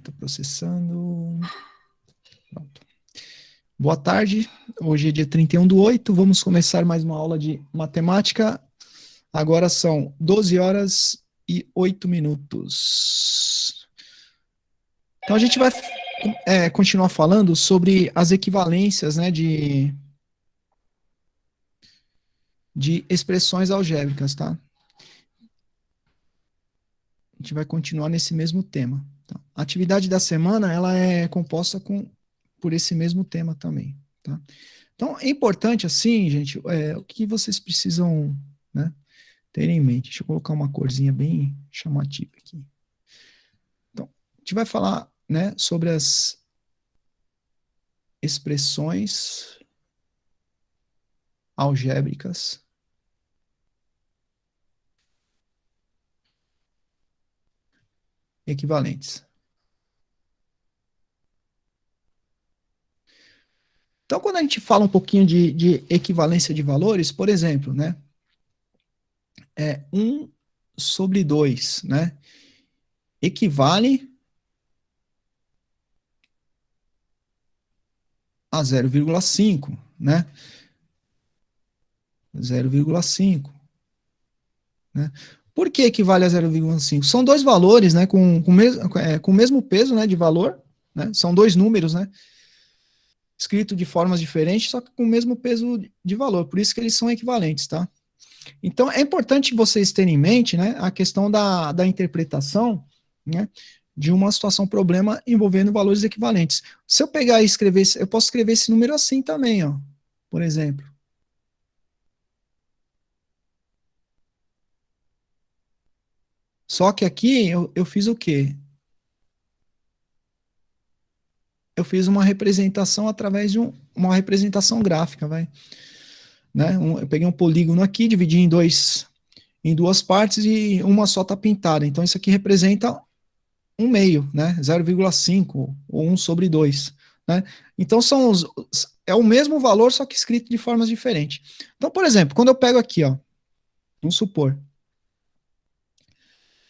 Está processando. Pronto. Boa tarde, hoje é dia 31/8, vamos começar mais uma aula de matemática. Agora são 12 horas e 8 minutos. Então a gente vai continuar falando sobre as equivalências, né, de expressões algébricas, tá? A gente vai continuar nesse mesmo tema. Tá? A atividade da semana, ela é composta por esse mesmo tema também, tá? Então, é importante, assim, gente, o que vocês precisam, né, ter em mente. Deixa eu colocar uma corzinha bem chamativa aqui. Então, a gente vai falar, né, sobre as expressões algébricas equivalentes. Então, quando a gente fala um pouquinho de equivalência de valores, por exemplo, né, 1/2, né, equivale a 0,5, né? 0,5, né? Por que equivale a 0,5? São dois valores, né, com o mesmo peso, né, de valor, né? São dois números, né, escrito de formas diferentes, só que com o mesmo peso de valor. Por isso que eles são equivalentes, tá? Então, é importante vocês terem em mente, né, a questão da interpretação, né, de uma situação problema envolvendo valores equivalentes. Se eu pegar e escrever, eu posso escrever esse número assim também, ó, por exemplo. Só que aqui eu fiz o quê? Eu fiz uma representação através de uma representação gráfica, vai, né? Eu peguei um polígono aqui, dividi em duas partes e uma só está pintada. Então isso aqui representa 1/2, né? 0,5 ou 1/2, né? Então é o mesmo valor, só que escrito de formas diferentes. Então, por exemplo, quando eu pego aqui, ó, vamos supor,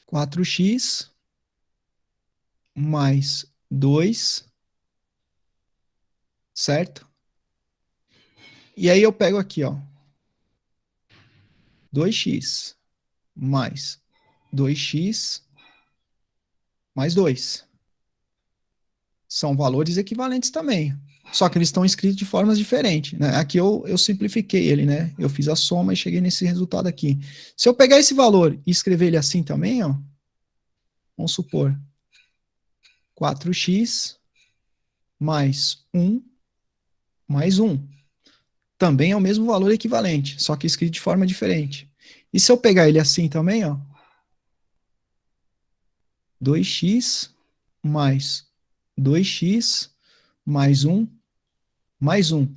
4x mais 2, certo? E aí eu pego aqui, ó, 2x mais 2x mais 2. São valores equivalentes também. Só que eles estão escritos de formas diferentes, né? Aqui eu simplifiquei ele, né? Eu fiz a soma e cheguei nesse resultado aqui. Se eu pegar esse valor e escrever ele assim também, ó, vamos supor, 4x mais 1 mais 1. Também é o mesmo valor equivalente, só que escrito de forma diferente. E se eu pegar ele assim também, ó, 2x mais 2x mais 1 mais 1.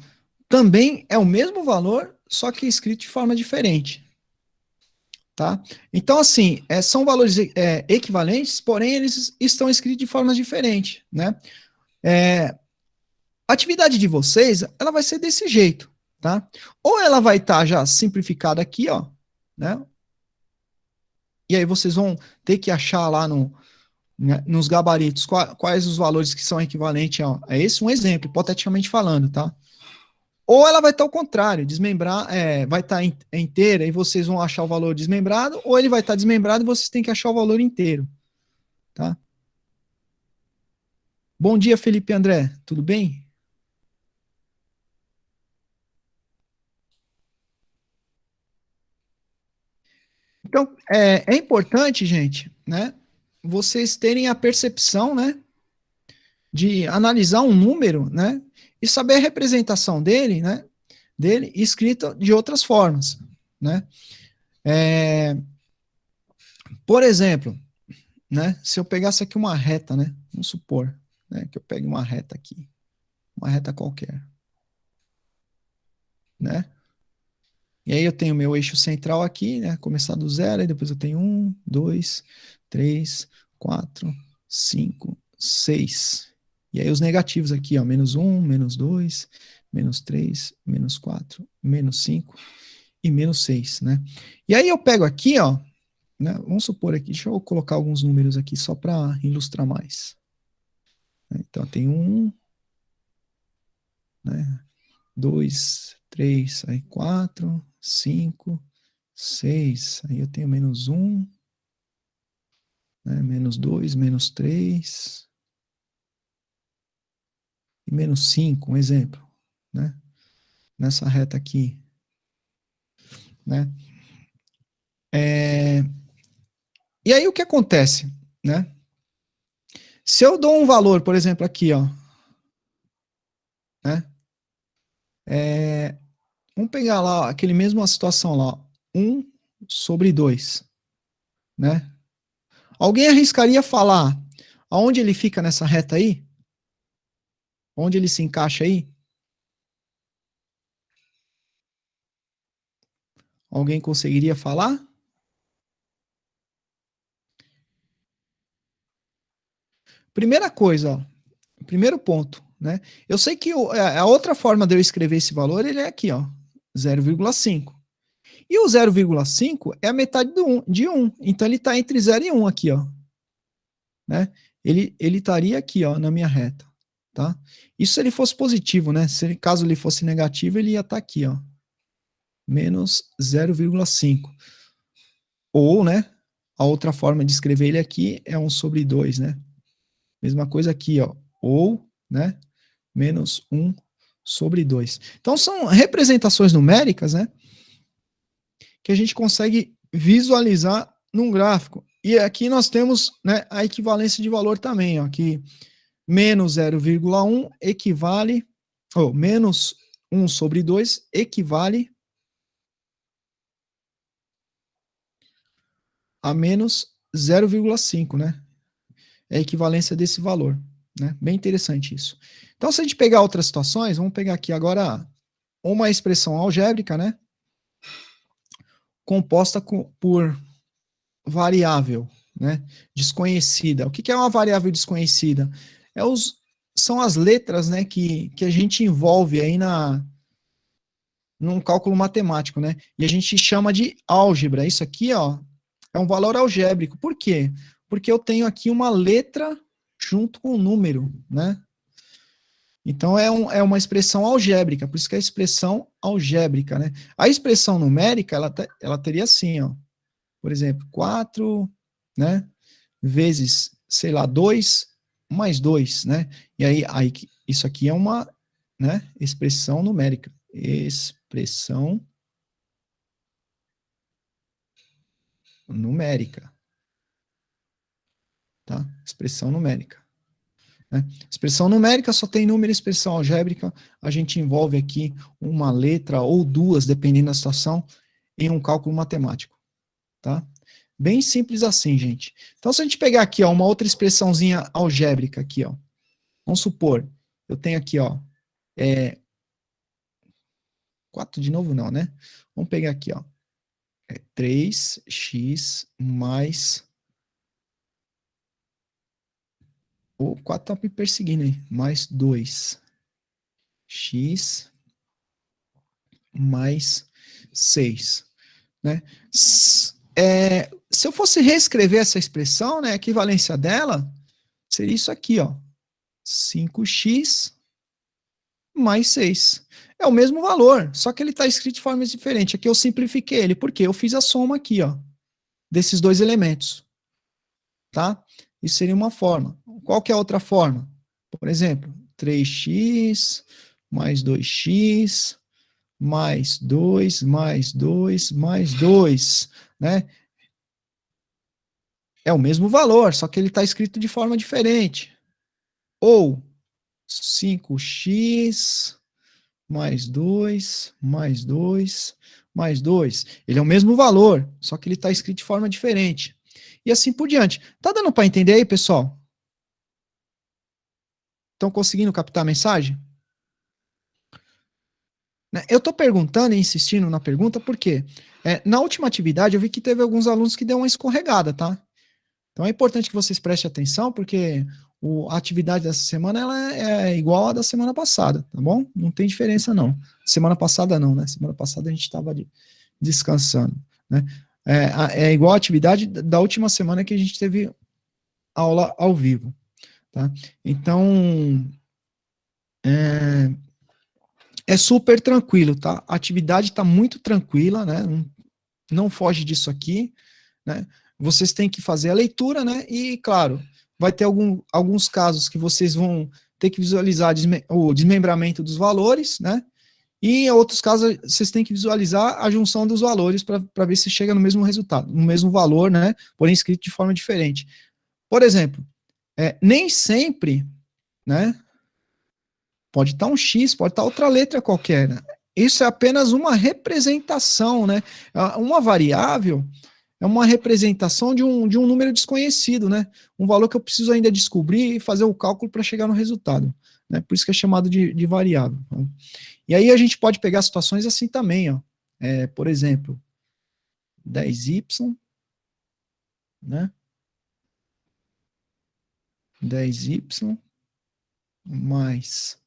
Também é o mesmo valor, só que escrito de forma diferente. Tá? Então, assim, são valores equivalentes, porém eles estão escritos de formas diferentes. Né? A atividade de vocês, ela vai ser desse jeito. Tá? Ou ela vai estar já simplificada aqui, ó, né? E aí vocês vão ter que achar lá né, nos gabaritos quais os valores que são equivalentes a esse, um exemplo, hipoteticamente falando, tá? Ou ela vai estar ao contrário, desmembrar, vai estar inteira e vocês vão achar o valor desmembrado, ou ele vai estar desmembrado e vocês têm que achar o valor inteiro, tá? Bom dia, Felipe André, tudo bem? Então, é importante, gente, né, vocês terem a percepção, né, de analisar um número, né, e saber a representação dele escrita de outras formas, né? Por exemplo, né, se eu pegasse aqui uma reta, né, vamos supor, né, que eu pegue uma reta aqui, uma reta qualquer, né? E aí eu tenho meu eixo central aqui, né? Começar do zero, e depois eu tenho 1, 2, 3, 4, 5, 6. E aí os negativos aqui, ó, -1, -2, -3, -4, -5 e -6, né? E aí eu pego aqui, ó, né? Vamos supor aqui, deixa eu colocar alguns números aqui só para ilustrar mais. Então, tem 1, né? 2, 3, aí 4, 5, 6. Aí eu tenho menos 1, né? Menos 2, menos 3 e menos 5, um exemplo, né? Nessa reta aqui, né? E aí o que acontece, né? Se eu dou um valor, por exemplo, aqui, ó, né? Vamos pegar lá aquele mesma situação lá, 1/2, né? Alguém arriscaria falar aonde ele fica nessa reta aí? Onde ele se encaixa aí? Alguém conseguiria falar? Primeira coisa, ó, primeiro ponto, né? Eu sei que a outra forma de eu escrever esse valor, ele é aqui, ó, 0,5. E o 0,5 é a metade de 1. Então ele está entre 0 e 1 aqui, ó, né? Ele estaria aqui, ó, na minha reta, tá? Isso se ele fosse positivo, né? Caso ele fosse negativo, ele ia estar aqui, ó, menos 0,5. Ou, né, a outra forma de escrever ele aqui é 1/2, né? Mesma coisa aqui, ó, ou, né, menos 1/2. Então são representações numéricas, né, que a gente consegue visualizar num gráfico. E aqui nós temos, né, a equivalência de valor também, ó, que menos 0,1 equivale, ou menos 1/2 equivale a menos 0,5, né? É a equivalência desse valor, né? Bem interessante isso. Então, se a gente pegar outras situações, vamos pegar aqui agora uma expressão algébrica, né? Composta por variável, né? Desconhecida. O que é uma variável desconhecida? São as letras, né, que a gente envolve aí num cálculo matemático, né? E a gente chama de álgebra. Isso aqui, ó, é um valor algébrico. Por quê? Porque eu tenho aqui uma letra junto com o número, né? Então é uma expressão algébrica, por isso que é a expressão algébrica, né? A expressão numérica, ela teria assim, ó, por exemplo, 4, né, vezes, sei lá, 2 mais 2, né? E aí isso aqui é uma, né, expressão numérica. Expressão numérica, tá? Expressão numérica. Né? Expressão numérica só tem número, expressão algébrica, a gente envolve aqui uma letra ou duas, dependendo da situação, em um cálculo matemático, tá? Bem simples assim, gente. Então, se a gente pegar aqui, ó, uma outra expressãozinha algébrica aqui, ó, vamos supor, eu tenho aqui, ó, 4 de novo não, né? Vamos pegar aqui, ó, 3x mais... O 4 tá me perseguindo aí, mais 2x mais 6, né? Se eu fosse reescrever essa expressão, né, a equivalência dela seria isso aqui, ó, 5x mais 6. É o mesmo valor, só que ele está escrito de forma diferente. Aqui eu simplifiquei ele, porque eu fiz a soma aqui, ó, desses dois elementos, tá? Isso seria uma forma. Qual que é a outra forma? Por exemplo, 3x mais 2x mais 2, mais 2, mais 2, né? É o mesmo valor, só que ele está escrito de forma diferente. Ou 5x mais 2, mais 2, mais 2. Ele é o mesmo valor, só que ele está escrito de forma diferente. E assim por diante. Tá dando para entender aí, pessoal? Estão conseguindo captar a mensagem? Eu estou perguntando e insistindo na pergunta porque na última atividade eu vi que teve alguns alunos que deu uma escorregada, tá? Então é importante que vocês prestem atenção, porque a atividade dessa semana ela é igual à da semana passada, tá bom? Não tem diferença, não. Semana passada não, né? Semana passada a gente estava descansando, né? É igual a atividade da última semana que a gente teve aula ao vivo, tá? Então, é, é super tranquilo, tá? A atividade está muito tranquila, né? Não foge disso aqui, né? Vocês têm que fazer a leitura, né? E, claro, vai ter alguns casos que vocês vão ter que visualizar o desmembramento dos valores, né? E em outros casos, vocês têm que visualizar a junção dos valores para ver se chega no mesmo resultado, no mesmo valor, né? Porém escrito de forma diferente. Por exemplo, nem sempre, né? Pode estar um X, pode estar outra letra qualquer, né? Isso é apenas uma representação, né? Uma variável é uma representação de um número desconhecido, né? Um valor que eu preciso ainda descobrir e fazer o cálculo para chegar no resultado. Né? Por isso que é chamado de variável. Tá? E aí a gente pode pegar situações assim também, ó. Por exemplo, 10y, né? 10y mais.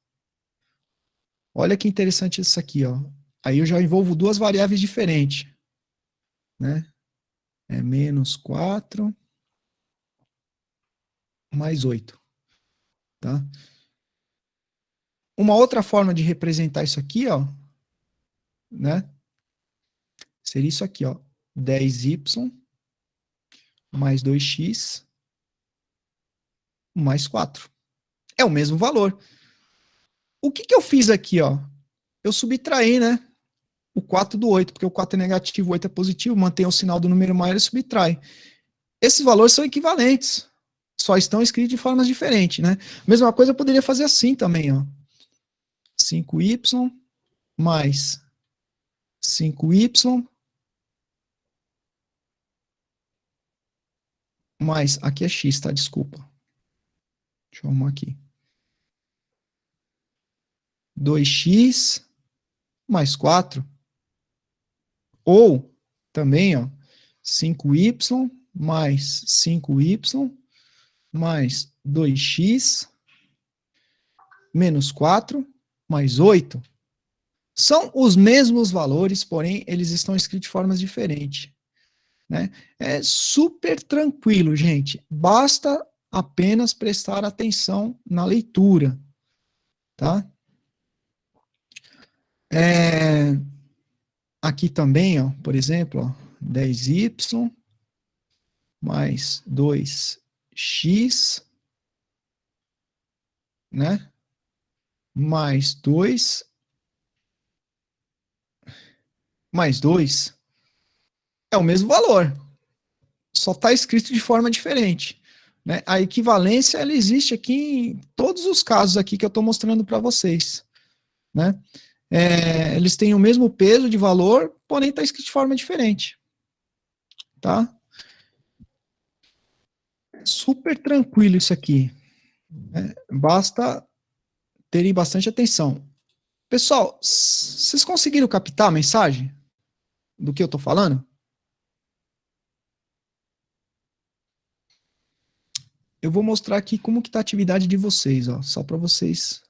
Olha que interessante isso aqui, ó. Aí eu já envolvo duas variáveis diferentes, né? É menos 4 mais 8, tá? Uma outra forma de representar isso aqui, ó, né? Seria isso aqui, ó. 10y mais 2x mais 4. É o mesmo valor. O que eu fiz aqui, ó? Eu subtraí, né? O 4 do 8, porque o 4 é negativo, o 8 é positivo, mantém o sinal do número maior e subtrai. Esses valores são equivalentes, só estão escritos de formas diferentes, né? Mesma coisa eu poderia fazer assim também, ó. 5y mais 5y mais, aqui é x, tá? Desculpa. Deixa eu arrumar aqui. 2x mais 4. Ou, também, ó, 5y mais 5y mais 2x menos 4 mais 8. São os mesmos valores, porém, eles estão escritos de formas diferentes. Né? É super tranquilo, gente. Basta apenas prestar atenção na leitura. Tá? Aqui também, ó, por exemplo, ó, 10y mais 2x, né? Mais 2 mais 2 é o mesmo valor, só está escrito de forma diferente. Né? A equivalência ela existe aqui em todos os casos aqui que eu estou mostrando para vocês. Né? Eles têm o mesmo peso de valor, porém está escrito de forma diferente. Tá? Super tranquilo isso aqui. Né? Basta terem bastante atenção. Pessoal, vocês conseguiram captar a mensagem do que eu estou falando? Eu vou mostrar aqui como que está a atividade de vocês, ó, só para vocês.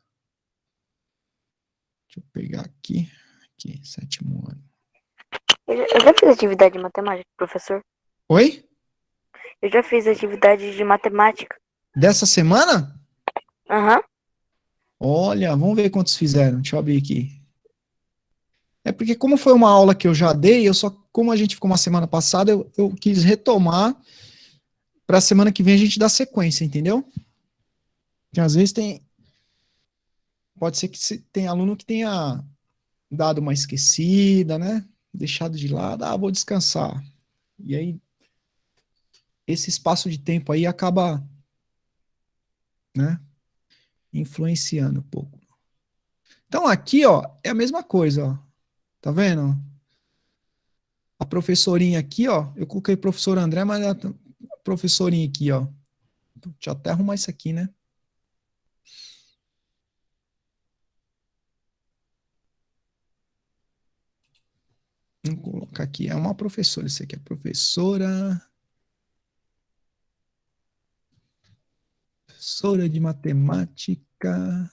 Deixa eu pegar aqui, sétimo ano. Eu já fiz atividade de matemática, professor. Oi? Eu já fiz atividade de matemática. Dessa semana? Aham. Olha, vamos ver quantos fizeram. Deixa eu abrir aqui. É porque como foi uma aula que eu já dei, como a gente ficou uma semana passada, eu quis retomar para a semana que vem a gente dar sequência, entendeu? Porque às vezes pode ser que tem aluno que tenha dado uma esquecida, né? Deixado de lado, vou descansar. E aí esse espaço de tempo aí acaba, né, influenciando um pouco. Então aqui, ó, é a mesma coisa, ó. Tá vendo? A professorinha aqui, ó, eu coloquei professor André, mas a professorinha aqui, ó. Deixa eu até arrumar isso aqui, né? Vamos colocar aqui, é uma professora, isso aqui é professora de matemática,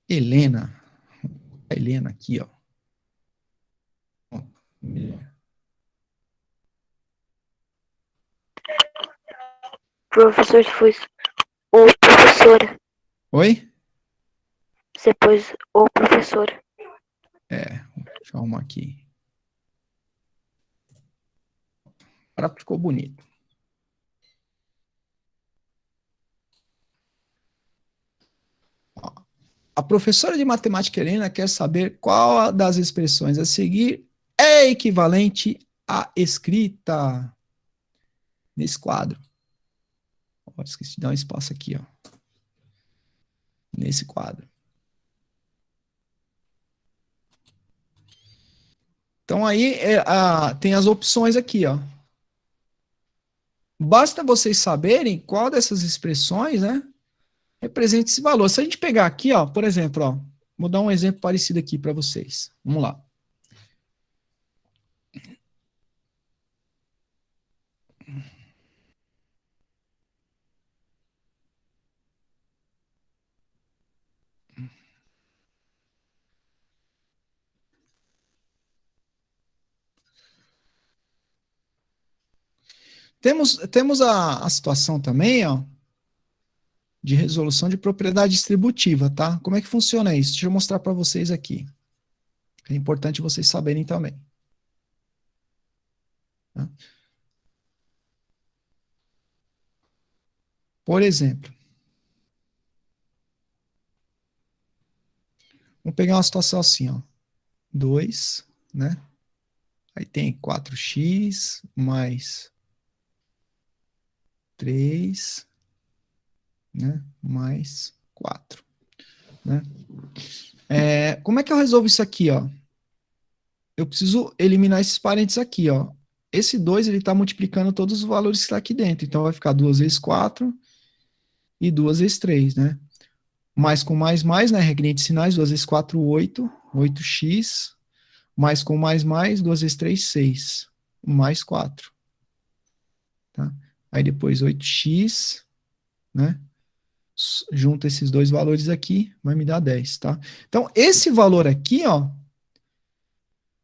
Helena. A Helena aqui, ó. Professor, se foi ou professora. Oi? Você pôs ou professora. Deixa eu arrumar aqui. Agora ficou bonito. Ó, a professora de matemática Helena quer saber qual das expressões a seguir é equivalente à escrita nesse quadro. Ó, esqueci de dar um espaço aqui, ó. Nesse quadro. Então aí tem as opções aqui, ó. Basta vocês saberem qual dessas expressões, né, representa esse valor. Se a gente pegar aqui, ó, por exemplo, ó, vou dar um exemplo parecido aqui para vocês. Vamos lá. Temos a situação também, ó, de resolução de propriedade distributiva, tá? Como é que funciona isso? Deixa eu mostrar para vocês aqui. É importante vocês saberem também. Tá? Por exemplo, vamos pegar uma situação assim, ó. 2, né? Aí tem 4x mais 3, né? Mais 4, né? Como é que eu resolvo isso aqui, ó? Eu preciso eliminar esses parênteses aqui, ó. Esse 2 ele está multiplicando todos os valores que está aqui dentro. Então, vai ficar 2 vezes 4 e 2 vezes 3, né? Mais com mais, né? Regrinha de sinais, 2 vezes 4, 8. 8x. Mais com mais, 2 vezes 3, 6. Mais 4. Tá? Aí depois 8x, né? Junta esses dois valores aqui, vai me dar 10, tá? Então, esse valor aqui, ó,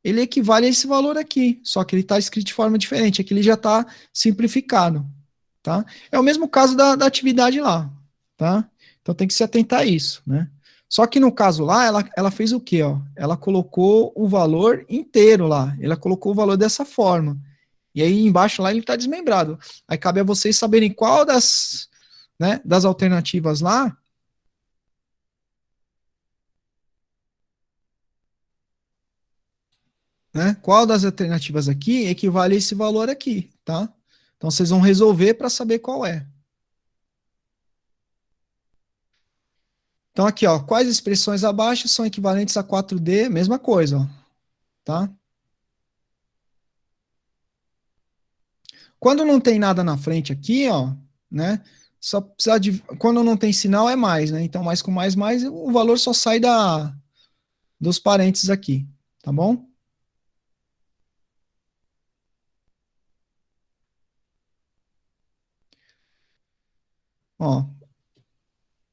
ele equivale a esse valor aqui, só que ele está escrito de forma diferente, aqui ele já está simplificado, tá? É o mesmo caso da atividade lá, tá? Então tem que se atentar a isso, né? Só que no caso lá, ela fez o quê, ó? Ela colocou o valor inteiro lá, ela colocou o valor dessa forma. E aí embaixo lá ele está desmembrado. Aí cabe a vocês saberem qual das, né, das alternativas lá, né? Qual das alternativas aqui equivale a esse valor aqui, tá? Então vocês vão resolver para saber qual é. Então aqui, ó, quais expressões abaixo são equivalentes a 4D? Mesma coisa, ó, tá? Quando não tem nada na frente aqui, ó, né? Só precisa de, quando não tem sinal é mais, né? Então mais com mais, o valor só sai dos parênteses aqui, tá bom? Ó,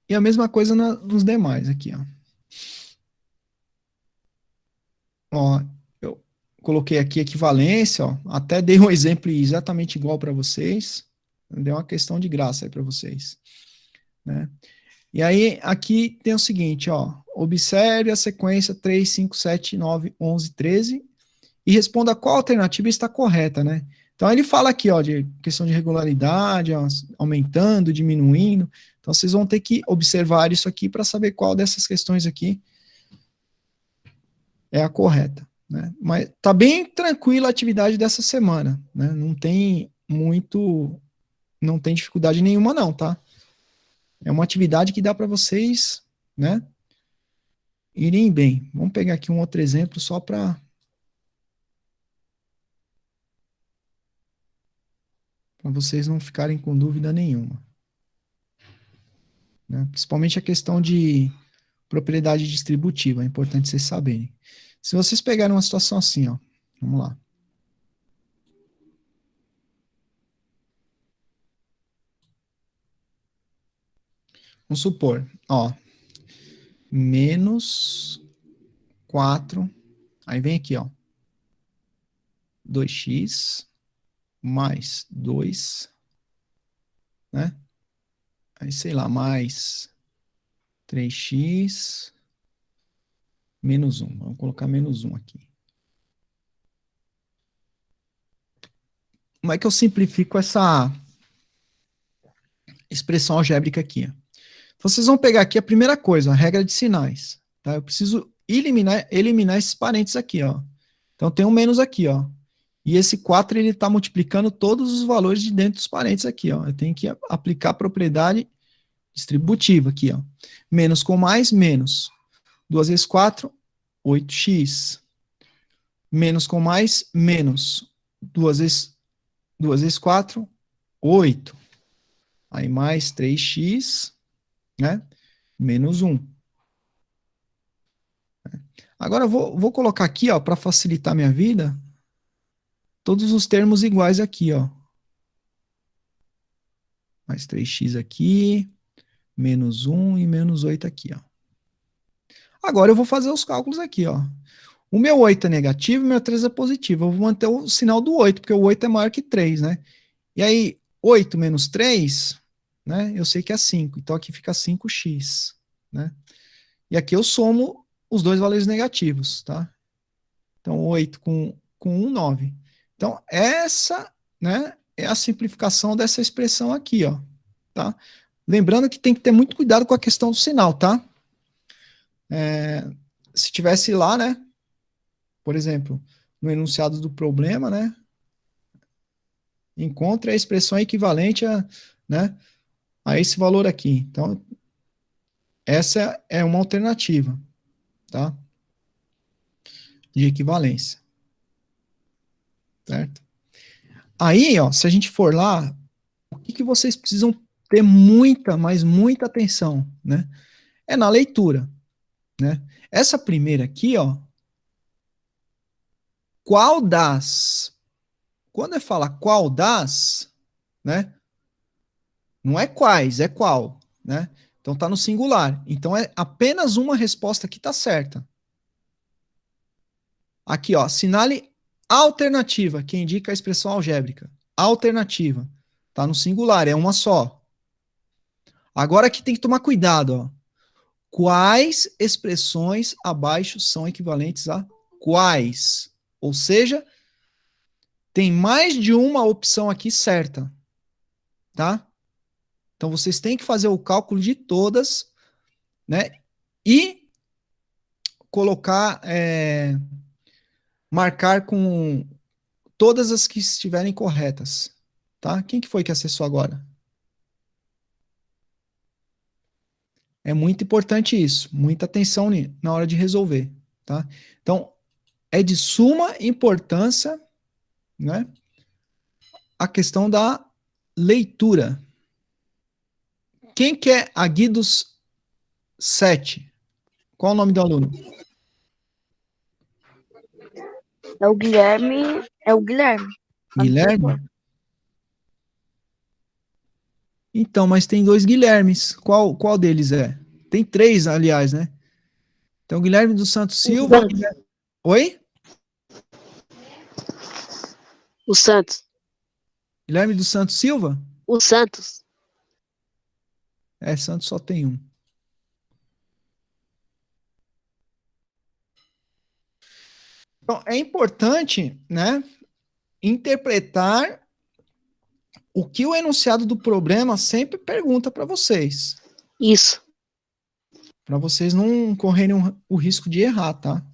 e a mesma coisa nos demais aqui, ó. Ó, eu coloquei aqui equivalência, ó, até dei um exemplo exatamente igual para vocês. Deu uma questão de graça aí para vocês, né? E aí aqui tem o seguinte, ó, observe a sequência 3, 5, 7, 9, 11, 13 e responda qual alternativa está correta, né? Então ele fala aqui, ó, de questão de regularidade, ó, aumentando, diminuindo. Então vocês vão ter que observar isso aqui para saber qual dessas questões aqui é a correta, né? Mas tá bem tranquila a atividade dessa semana, né? Não tem dificuldade nenhuma não, tá? É uma atividade que dá para vocês, né, irem bem. Vamos pegar aqui um outro exemplo só para vocês não ficarem com dúvida nenhuma, né? Principalmente a questão de propriedade distributiva, é importante vocês saberem. Se vocês pegarem uma situação assim, ó, vamos lá. Vamos supor, ó, menos 4, aí vem aqui, ó, 2x mais 2 né? Aí, sei lá, mais 3x menos 1. Vamos colocar menos 1 aqui. Como é que eu simplifico essa expressão algébrica aqui? Então, vocês vão pegar aqui a primeira coisa, a regra de sinais. Tá? Eu preciso eliminar esses parênteses aqui, ó. Então, tem um menos aqui, ó. E esse 4, ele está multiplicando todos os valores de dentro dos parênteses aqui, ó. Eu tenho que aplicar a propriedade distributiva aqui, ó. Menos com mais, menos. 2 vezes 4, 8x. Menos com mais, menos. 2 vezes 4, 8. Aí mais 3x, né? Menos 1. Agora eu vou colocar aqui, ó, para facilitar minha vida, todos os termos iguais aqui, ó. Mais 3x aqui, menos 1 e menos 8 aqui, ó. Agora eu vou fazer os cálculos aqui, ó. O meu 8 é negativo e o meu 3 é positivo. Eu vou manter o sinal do 8, porque o 8 é maior que 3, né? E aí, 8 menos 3, né? Eu sei que é 5. Então aqui fica 5x, né? E aqui eu somo os dois valores negativos, tá? Então 8 com 1, 9. Então essa, né, é a simplificação dessa expressão aqui, ó, tá? Lembrando que tem que ter muito cuidado com a questão do sinal, tá? Se tivesse lá, né, por exemplo, no enunciado do problema, né, encontre a expressão equivalente a, né, a esse valor aqui. Então, essa é uma alternativa, tá? De equivalência, certo? Aí, ó, se a gente for lá, o que vocês precisam ter muita, mas muita atenção, né? É na leitura, né? Essa primeira aqui, ó, qual das? Quando eu falar qual das, né? Não é quais, é qual, né? Então tá no singular. Então é apenas uma resposta que tá certa. Aqui, ó, assinale alternativa, que indica a expressão algébrica. Alternativa. Tá no singular, é uma só. Agora aqui tem que tomar cuidado, ó. Quais expressões abaixo são equivalentes a quais? Ou seja, tem mais de uma opção aqui certa, tá? Então vocês têm que fazer o cálculo de todas, né? E colocar, marcar com todas as que estiverem corretas, tá? Quem que foi que acessou agora? É muito importante isso, muita atenção na hora de resolver, tá? Então, é de suma importância, né, a questão da leitura. Quem que é a Guidos 7? Qual o nome do aluno? É o Guilherme. É o Guilherme. Guilherme? Então, mas tem dois Guilhermes. Qual deles é? Tem três, aliás, né? Então, Guilherme dos Santos O Silva. Santos. Oi? O Santos. Guilherme dos Santos Silva? O Santos. É, Santos só tem um. Então, é importante, né, interpretar o que o enunciado do problema sempre pergunta para vocês. Isso. Para vocês não correrem o risco de errar, tá?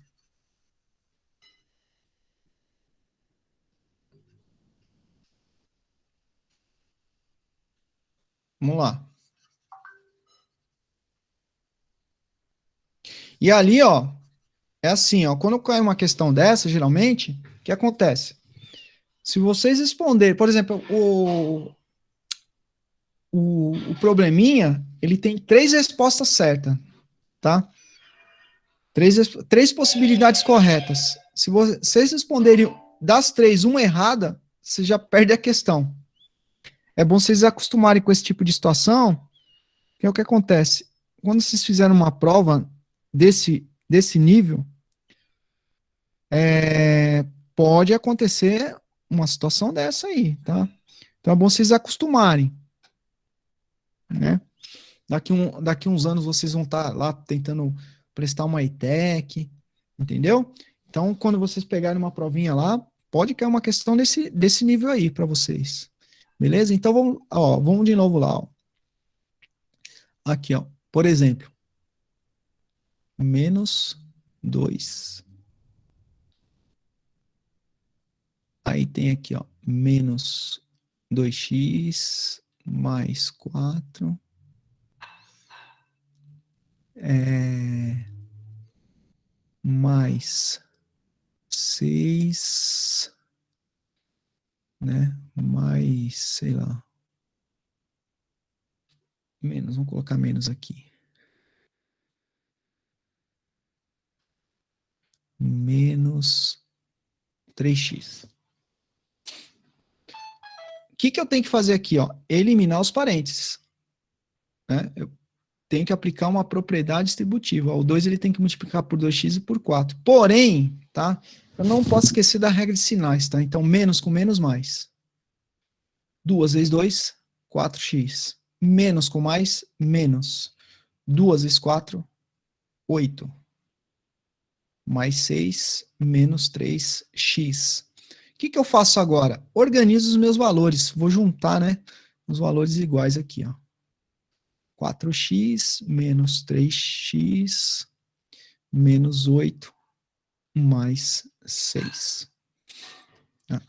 Vamos lá. E ali, ó, é assim, ó, quando cai uma questão dessa, geralmente, o que acontece? Se vocês responderem, por exemplo, o probleminha, ele tem três respostas certas, tá? Três possibilidades corretas. Se vocês responderem das três uma errada, você já perde a questão. É bom vocês acostumarem com esse tipo de situação, que é o que acontece. Quando vocês fizeram uma prova desse nível, pode acontecer uma situação dessa aí, tá? Então é bom vocês acostumarem. né? Daqui uns anos vocês vão estar lá tentando prestar uma ETEC, entendeu? Então, quando vocês pegarem uma provinha lá, pode cair uma questão desse nível aí para vocês. Beleza? Então, vamos de novo lá. Ó. Aqui, ó. Por exemplo, menos 2. Aí tem aqui, ó, menos 2x mais 4 mais 6, né? Mais, sei lá, menos, vamos colocar menos aqui. Menos 3x. O que eu tenho que fazer aqui? Ó? Eliminar os parênteses. Né? Eu tenho que aplicar uma propriedade distributiva. O 2 ele tem que multiplicar por 2x e por 4. Porém, tá? Eu não posso esquecer da regra de sinais. Tá? Então, menos com menos mais. 2 vezes 2, 4x. Menos com mais, menos. 2 vezes 4, 8. Mais 6, menos 3x. O que eu faço agora? Organizo os meus valores. Vou juntar, né, os valores iguais aqui, ó. 4x menos 3x menos 8 mais 6.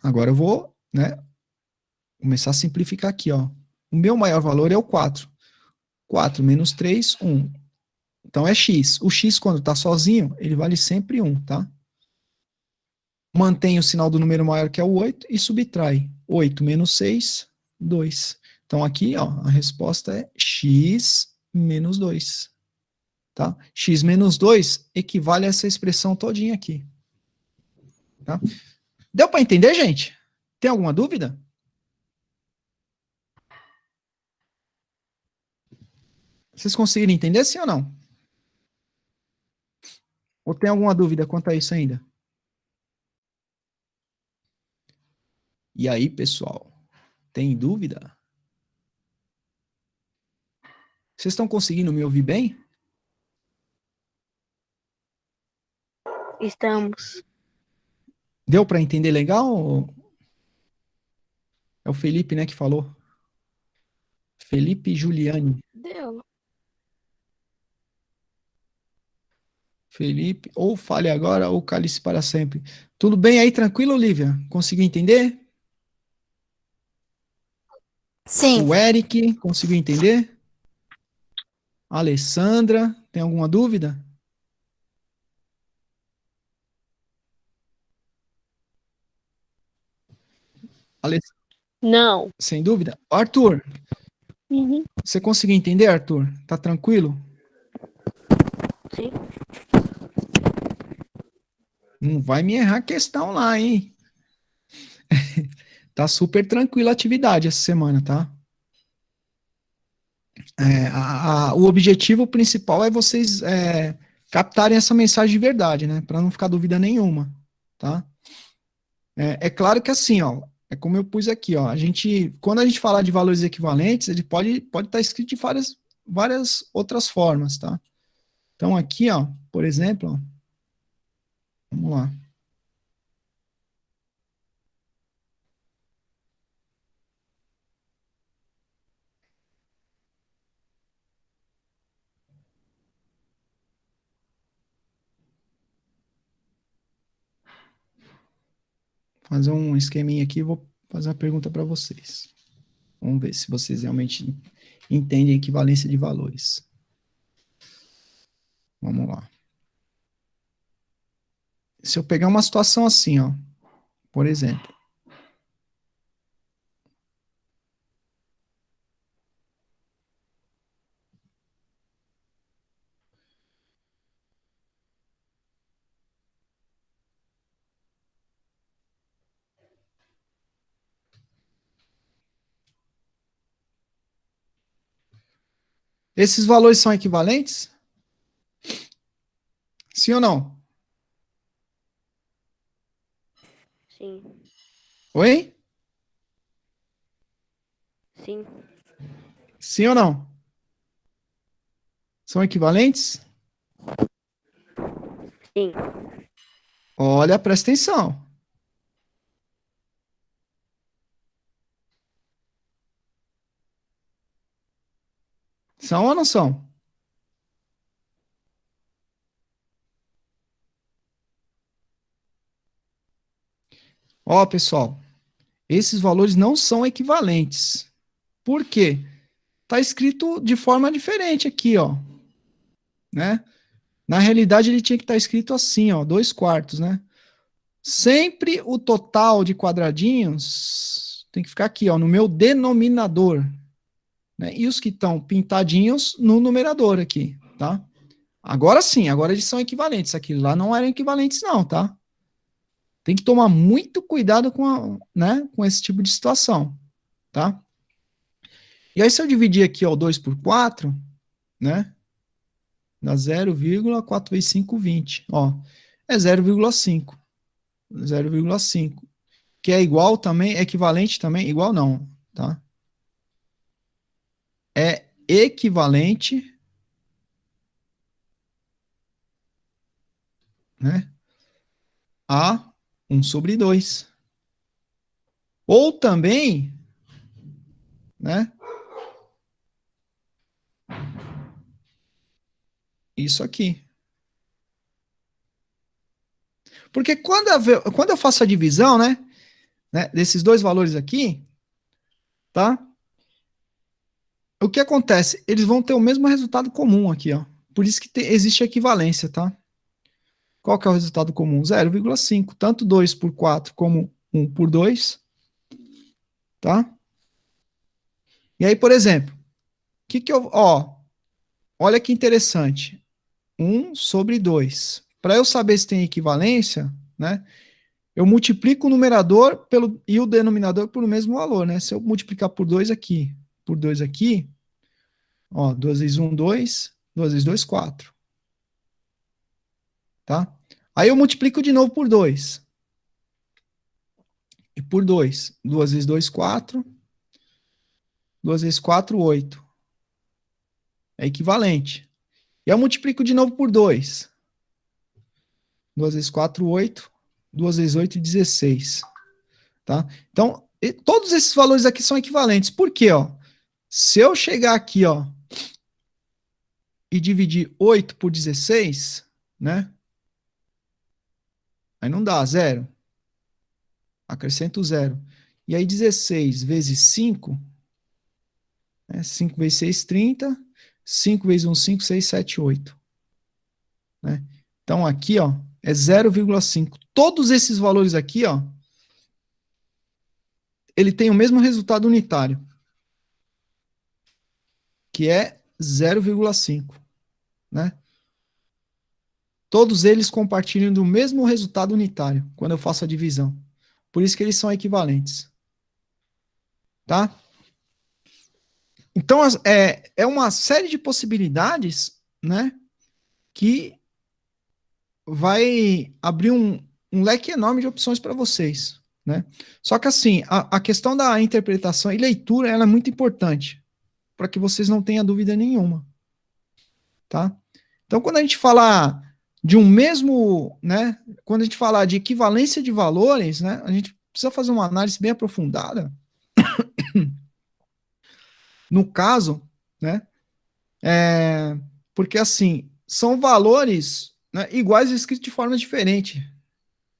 Agora eu vou, né, começar a simplificar aqui, ó. O meu maior valor é o 4. 4 menos 3, 1. Então é x. O x, quando está sozinho, ele vale sempre 1, tá? Mantém o sinal do número maior, que é o 8, e subtrai. 8 menos 6, 2. Então aqui, ó, a resposta é x menos 2. Tá? X menos 2 equivale a essa expressão todinha aqui. Tá? Deu para entender, gente? Tem alguma dúvida? Vocês conseguiram entender, sim ou não? Ou tem alguma dúvida quanto a isso ainda? E aí, pessoal? Tem dúvida? Vocês estão conseguindo me ouvir bem? Estamos. Deu para entender legal? É o Felipe, né, que falou. Felipe Giuliani. Deu. Felipe, ou fale agora ou cale-se para sempre. Tudo bem aí, tranquilo, Olivia? Conseguiu entender? Sim. O Eric, conseguiu entender? Alessandra, tem alguma dúvida? Não. Sem dúvida. Arthur, Uhum. você conseguiu entender, Arthur? Tá tranquilo? Sim. Não vai me errar a questão lá, hein? Tá super tranquila a atividade essa semana, tá? O objetivo principal é vocês captarem essa mensagem de verdade, né? Para não ficar dúvida nenhuma, tá? É claro que assim, ó, é como eu pus aqui, ó, quando a gente falar de valores equivalentes, ele pode estar escrito de várias outras formas, tá? Então aqui, ó, por exemplo, ó, vamos lá. Fazer um esqueminha aqui, vou fazer uma pergunta para vocês. Vamos ver se vocês realmente entendem a equivalência de valores. Vamos lá. Se eu pegar uma situação assim, ó, por exemplo, esses valores são equivalentes? Sim ou não? Sim. Oi? Sim. Sim ou não? São equivalentes? Sim. Olha, presta atenção. São ou não são? Ó, pessoal, esses valores não são equivalentes. Por quê? Está escrito de forma diferente aqui, ó, né? Na realidade, ele tinha que estar escrito assim, ó, 2/4, né? Sempre o total de quadradinhos tem que ficar aqui, ó, no meu denominador, né? E os que estão pintadinhos no numerador aqui, tá? Agora sim, agora eles são equivalentes. Aquilo lá não eram equivalentes, não, tá? Tem que tomar muito cuidado né, com esse tipo de situação, tá? E aí, se eu dividir aqui, ó, 2 por 4, né? Dá 0,4 vezes 5, 20. Ó, é 0,5. 0,5. Que é igual também, equivalente também, igual não, tá? É equivalente, né, a 1/2. Ou também, né, isso aqui. Porque quando eu faço a divisão, né, desses dois valores aqui, tá? O que acontece? Eles vão ter o mesmo resultado comum aqui, ó. Por isso que existe equivalência, tá? Qual que é o resultado comum? 0,5. Tanto 2 por 4 como 1 por 2, tá? E aí, por exemplo, ó, olha que interessante. 1/2. Para eu saber se tem equivalência, né? Eu multiplico o numerador e o denominador pelo mesmo valor, né? Se eu multiplicar por 2 aqui, ó, 2 vezes 1, 2, 2 vezes 2, 4, tá? Aí eu multiplico de novo por 2. E por 2. 2 vezes 2, 4. 2 vezes 4, 8. É equivalente. E eu multiplico de novo por 2. 2 vezes 4, 8. 2 vezes 8, 16. Tá? Então, todos esses valores aqui são equivalentes. Por quê? Ó? Se eu chegar aqui, ó, e dividir 8 por 16, né? Aí não dá, zero. Acrescento zero. E aí 16 vezes 5, né? 5 vezes 6, 30. 5 vezes 1, 5, 6, 7, 8. Né? Então aqui, ó, é 0,5. Todos esses valores aqui, ó, ele tem o mesmo resultado unitário, que é 0,5, né? Todos eles compartilham do mesmo resultado unitário quando eu faço a divisão. Por isso que eles são equivalentes. Tá? Então, é uma série de possibilidades, né, que vai abrir um leque enorme de opções para vocês, né? Só que, assim, a questão da interpretação e leitura, ela é muito importante, para que vocês não tenham dúvida nenhuma, tá? Então, quando a gente falar de um mesmo, né, quando a gente falar de equivalência de valores, né, a gente precisa fazer uma análise bem aprofundada. No caso, né, porque assim, são valores, né, iguais escritos de forma diferente,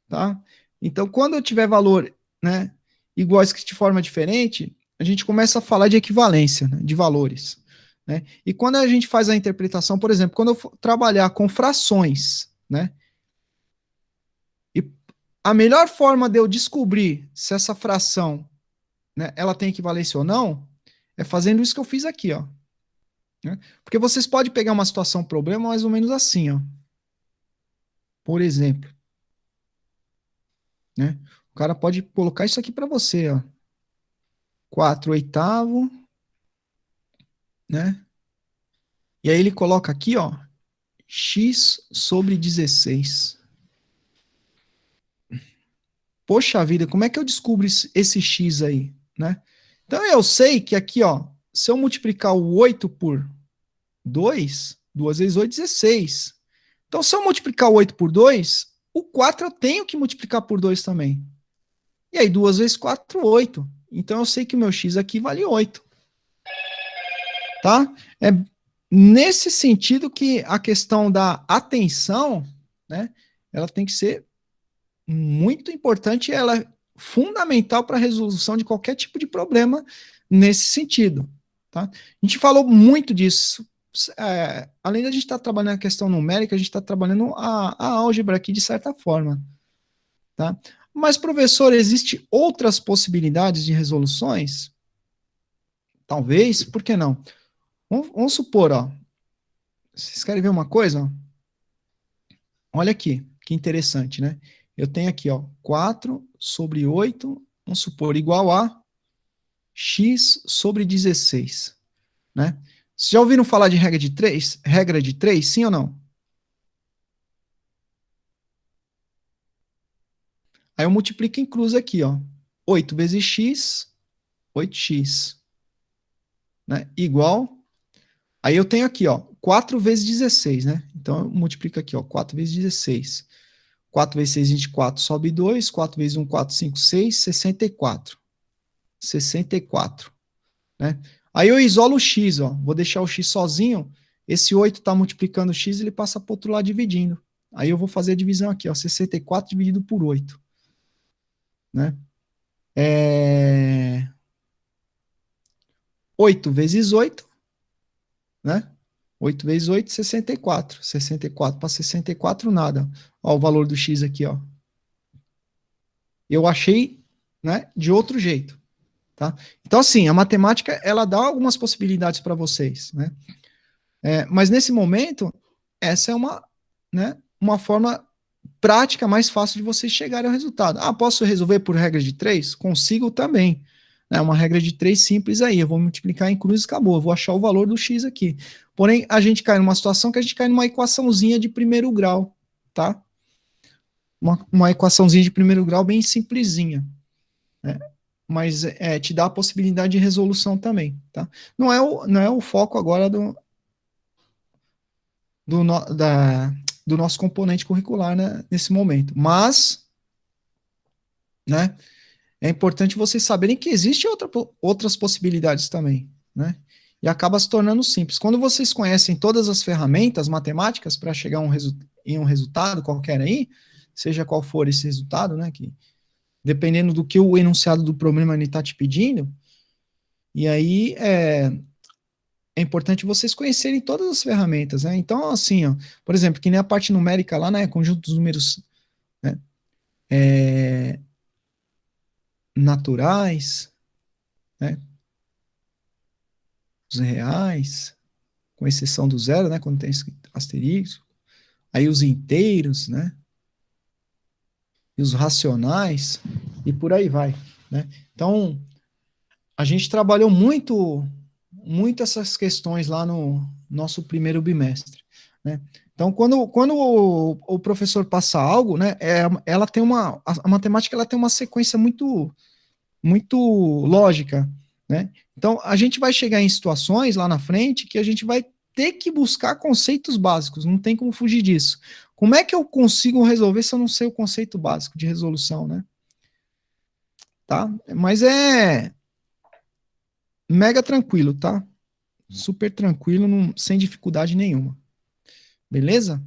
tá? Então, quando eu tiver valor, né, igual escrito de forma diferente, a gente começa a falar de equivalência, né, de valores, né? E quando a gente faz a interpretação, por exemplo, quando eu for trabalhar com frações, né, e a melhor forma de eu descobrir se essa fração, né, ela tem equivalência ou não, é fazendo isso que eu fiz aqui, ó. Né? Porque vocês podem pegar uma situação, problema, mais ou menos assim, ó. Por exemplo, né? O cara pode colocar isso aqui para você, ó. 4/8, né? E aí ele coloca aqui, ó, x/16. Poxa vida, como é que eu descubro esse x aí, né? Então eu sei que aqui, ó, se eu multiplicar o 8 por 2, 2 vezes 8, 16. Então, se eu multiplicar o 8 por 2, o 4 eu tenho que multiplicar por 2 também. E aí, 2 vezes 4, 8. Então, eu sei que o meu x aqui vale 8. Tá? É nesse sentido que a questão da atenção, né, ela tem que ser muito importante, ela é fundamental para a resolução de qualquer tipo de problema nesse sentido. Tá? A gente falou muito disso. Além da gente estar trabalhando a questão numérica, a gente está trabalhando a álgebra aqui de certa forma. Tá? Mas, professor, existem outras possibilidades de resoluções? Talvez, por que não? Vamos supor, ó. Vocês querem ver uma coisa? Olha aqui, que interessante, né? Eu tenho aqui, ó, 4 sobre 8, vamos supor, igual a x sobre 16, né? Vocês já ouviram falar de regra de 3? Regra de 3, sim ou não? Aí eu multiplico em cruz aqui, ó. 8 vezes x, 8x, né? Igual. Aí eu tenho aqui, ó, 4 vezes 16, né? Então eu multiplico aqui, ó, 4 vezes 16. 4 vezes 6, 24, sobe 2. 4 vezes 1, 4, 5, 6, 64. 64, né? Aí eu isolo o x, ó. Vou deixar o x sozinho. Esse 8 está multiplicando o x, ele passa para o outro lado dividindo. Aí eu vou fazer a divisão aqui, ó. 64 dividido por 8, né? 8 vezes 8, né? 8 vezes 8, 64. 64 para 64, nada. Ó, o valor do x aqui, ó. Eu achei, né, de outro jeito, tá? Então, assim, a matemática, ela dá algumas possibilidades para vocês, né? Mas nesse momento, essa é né, uma forma prática mais fácil de vocês chegarem ao resultado. Ah, posso resolver por regra de 3? Consigo também. É uma regra de 3 simples aí. Eu vou multiplicar em cruz e acabou. Eu vou achar o valor do x aqui. Porém, a gente cai numa situação que a gente cai numa equaçãozinha de primeiro grau, tá? Uma equaçãozinha de primeiro grau bem simplesinha, né? Mas te dá a possibilidade de resolução também, tá? Não é o foco agora do, no, da, do nosso componente curricular, né, nesse momento. Mas, né, é importante vocês saberem que existem outras possibilidades também, né? E acaba se tornando simples. Quando vocês conhecem todas as ferramentas matemáticas para chegar em um resultado qualquer aí, seja qual for esse resultado, né, que dependendo do que o enunciado do problema está te pedindo, e aí é importante vocês conhecerem todas as ferramentas, né? Então, assim, ó, por exemplo, que nem a parte numérica lá, né? Conjunto dos números, né, naturais, né? Os reais, com exceção do zero, né? Quando tem asterisco. Aí os inteiros, né? E os racionais, e por aí vai, né? Então, a gente trabalhou muito essas questões lá no nosso primeiro bimestre, né? Então, quando o professor passa algo, né, ela tem a matemática ela tem uma sequência muito lógica, né? Então, a gente vai chegar em situações lá na frente que a gente vai ter que buscar conceitos básicos, não tem como fugir disso. Como é que eu consigo resolver se eu não sei o conceito básico de resolução, né? Tá? Mas é mega tranquilo, tá? Super tranquilo, sem dificuldade nenhuma. Beleza?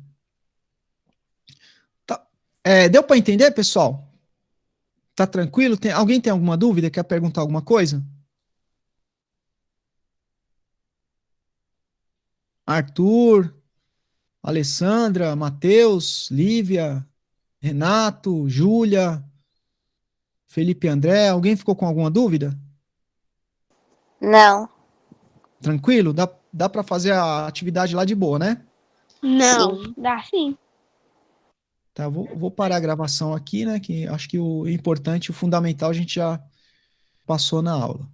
Tá. Deu para entender, pessoal? Tá tranquilo? Alguém tem alguma dúvida? Quer perguntar alguma coisa? Arthur, Alessandra, Matheus, Lívia, Renato, Júlia, Felipe André, alguém ficou com alguma dúvida? Não. Tranquilo? Dá para fazer a atividade lá de boa, né? Não, Sim. dá sim. Tá, vou parar a gravação aqui, né? Que acho que o importante, o fundamental, a gente já passou na aula.